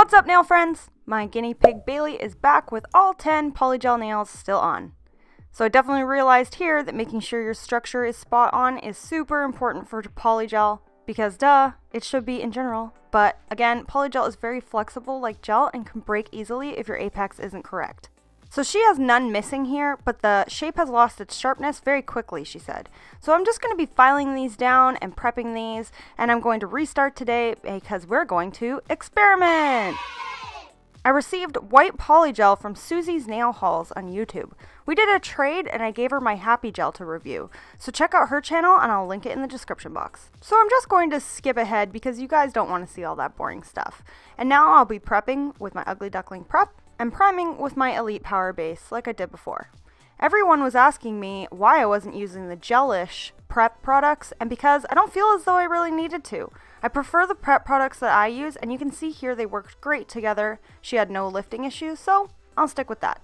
What's up, nail friends? My guinea pig Bailey is back with all 10 polygel nails still on. So I definitely realized here that making sure your structure is spot on is super important for polygel, because duh, it should be in general. But again, polygel is very flexible like gel and can break easily if your apex isn't correct. So she has none missing here, but the shape has lost its sharpness very quickly, she said. So I'm just going to be filing these down and prepping these, and I'm going to restart today because we're going to experiment! I received white polygel from Susie's Nail Hauls on YouTube. We did a trade and I gave her my happy gel to review. So check out her channel and I'll link it in the description box. So I'm just going to skip ahead because you guys don't want to see all that boring stuff. And now I'll be prepping with my Ugly Duckling prep and priming with my Elite Power Base like I did before. Everyone was asking me why I wasn't using the gelish prep products, and because I don't feel as though I really needed to. I prefer the prep products that I use, and you can see here they worked great together. She had no lifting issues, so I'll stick with that.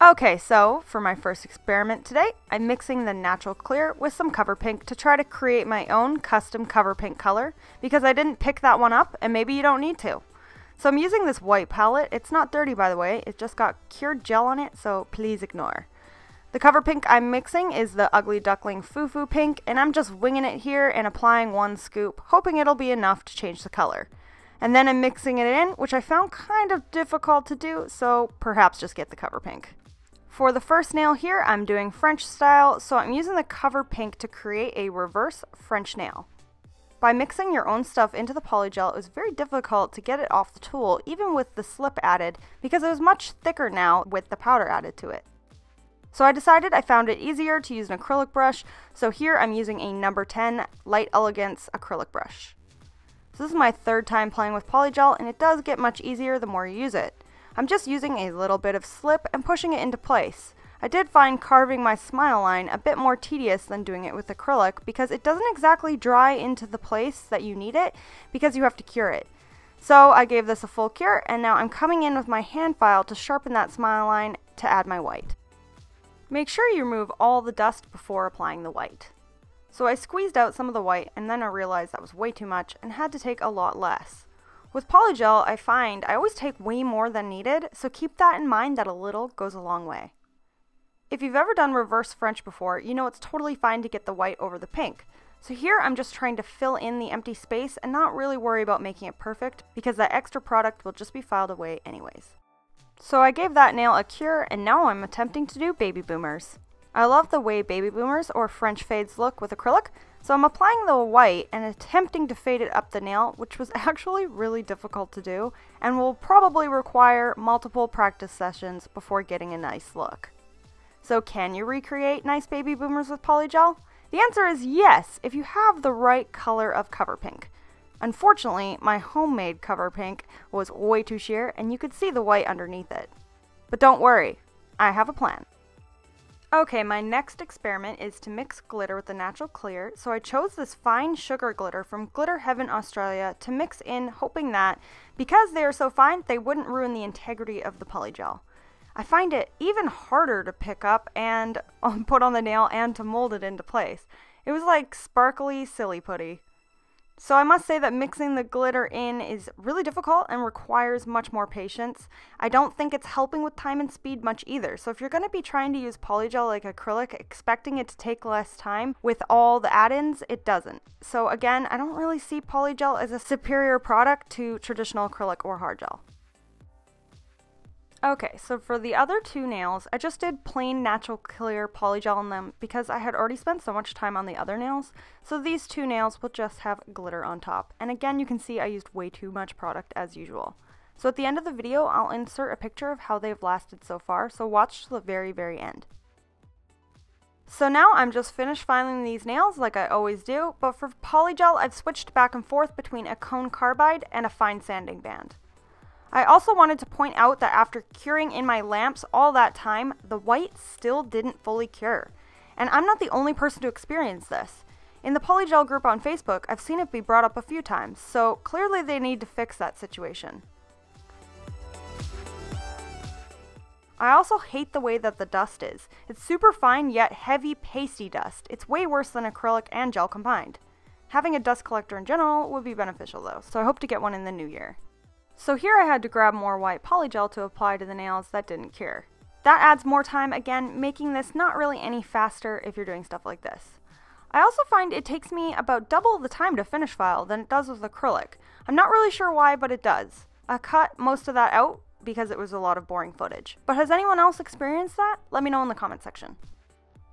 Okay, so for my first experiment today, I'm mixing the natural clear with some cover pink to try to create my own custom cover pink color, because I didn't pick that one up, and maybe you don't need to. So I'm using this white palette. It's not dirty, by the way. It just got cured gel on it, so please ignore. The cover pink I'm mixing is the Ugly Duckling Fufu pink, and I'm just winging it here and applying one scoop, hoping it'll be enough to change the color. And then I'm mixing it in, which I found kind of difficult to do, so perhaps just get the cover pink. For the first nail here, I'm doing French style, so I'm using the cover pink to create a reverse French nail. By mixing your own stuff into the polygel, it was very difficult to get it off the tool, even with the slip added, because it was much thicker now with the powder added to it. So I decided I found it easier to use an acrylic brush, so here I'm using a number 10 Light Elegance acrylic brush. So this is my third time playing with polygel, and it does get much easier the more you use it. I'm just using a little bit of slip and pushing it into place. I did find carving my smile line a bit more tedious than doing it with acrylic because it doesn't exactly dry into the place that you need it because you have to cure it. So I gave this a full cure, and now I'm coming in with my hand file to sharpen that smile line to add my white. Make sure you remove all the dust before applying the white. So I squeezed out some of the white, and then I realized that was way too much and had to take a lot less. With polygel, I find I always take way more than needed, so keep that in mind that a little goes a long way. If you've ever done reverse French before, you know it's totally fine to get the white over the pink. So here I'm just trying to fill in the empty space and not really worry about making it perfect because that extra product will just be filed away anyways. So I gave that nail a cure, and now I'm attempting to do baby boomers. I love the way baby boomers or French fades look with acrylic, so I'm applying the white and attempting to fade it up the nail, which was actually really difficult to do and will probably require multiple practice sessions before getting a nice look. So can you recreate nice baby boomers with polygel? The answer is yes, if you have the right color of cover pink. Unfortunately, my homemade cover pink was way too sheer and you could see the white underneath it. But don't worry, I have a plan. Okay, my next experiment is to mix glitter with the natural clear, so I chose this fine sugar glitter from Glitter Heaven Australia to mix in, hoping that, because they are so fine, they wouldn't ruin the integrity of the polygel. I find it even harder to pick up and put on the nail and to mold it into place. It was like sparkly silly putty. So I must say that mixing the glitter in is really difficult and requires much more patience. I don't think it's helping with time and speed much either. So if you're going to be trying to use polygel like acrylic, expecting it to take less time with all the add-ins, it doesn't. So again, I don't really see polygel as a superior product to traditional acrylic or hard gel. Okay, so for the other two nails, I just did plain natural clear polygel on them because I had already spent so much time on the other nails. So these two nails will just have glitter on top. And again, you can see I used way too much product as usual. So at the end of the video, I'll insert a picture of how they've lasted so far, so watch to the very, very end. So now I'm just finished filing these nails like I always do, but for polygel, I've switched back and forth between a cone carbide and a fine sanding band. I also wanted to point out that after curing in my lamps all that time, the white still didn't fully cure. And I'm not the only person to experience this. In the polygel group on Facebook, I've seen it be brought up a few times, so clearly they need to fix that situation. I also hate the way that the dust is. It's super fine yet heavy pasty dust. It's way worse than acrylic and gel combined. Having a dust collector in general would be beneficial though, so I hope to get one in the new year. So here I had to grab more white polygel to apply to the nails that didn't cure. That adds more time, again, making this not really any faster if you're doing stuff like this. I also find it takes me about double the time to finish file than it does with acrylic. I'm not really sure why, but it does. I cut most of that out because it was a lot of boring footage. But has anyone else experienced that? Let me know in the comment section.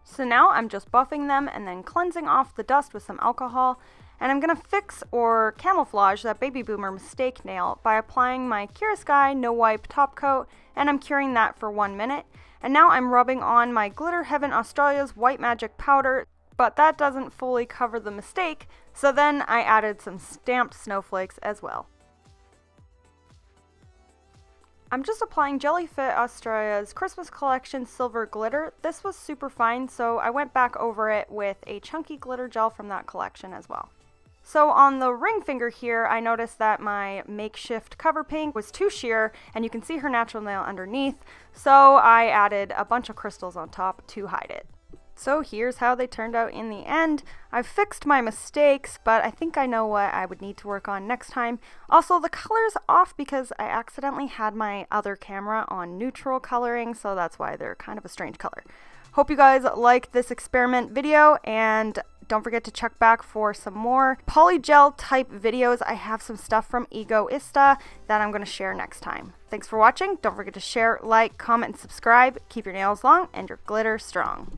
So now I'm just buffing them and then cleansing off the dust with some alcohol, and I'm going to fix or camouflage that baby boomer mistake nail by applying my KIARA SKY no wipe top coat, and I'm curing that for 1 minute. And now I'm rubbing on my Glitter Heaven Australia's White Magic powder, but that doesn't fully cover the mistake, so then I added some stamped snowflakes as well. I'm just applying Jellyfit Australia's Christmas Collection Silver Glitter. This was super fine, so I went back over it with a chunky glitter gel from that collection as well. So on the ring finger here, I noticed that my makeshift cover pink was too sheer, and you can see her natural nail underneath, so I added a bunch of crystals on top to hide it. So here's how they turned out in the end. I've fixed my mistakes, but I think I know what I would need to work on next time. Also, the color's off because I accidentally had my other camera on neutral coloring, so that's why they're kind of a strange color. Hope you guys liked this experiment video, and don't forget to check back for some more polygel type videos. I have some stuff from Egoista that I'm going to share next time. Thanks for watching. Don't forget to share, like, comment, and subscribe. Keep your nails long and your glitter strong.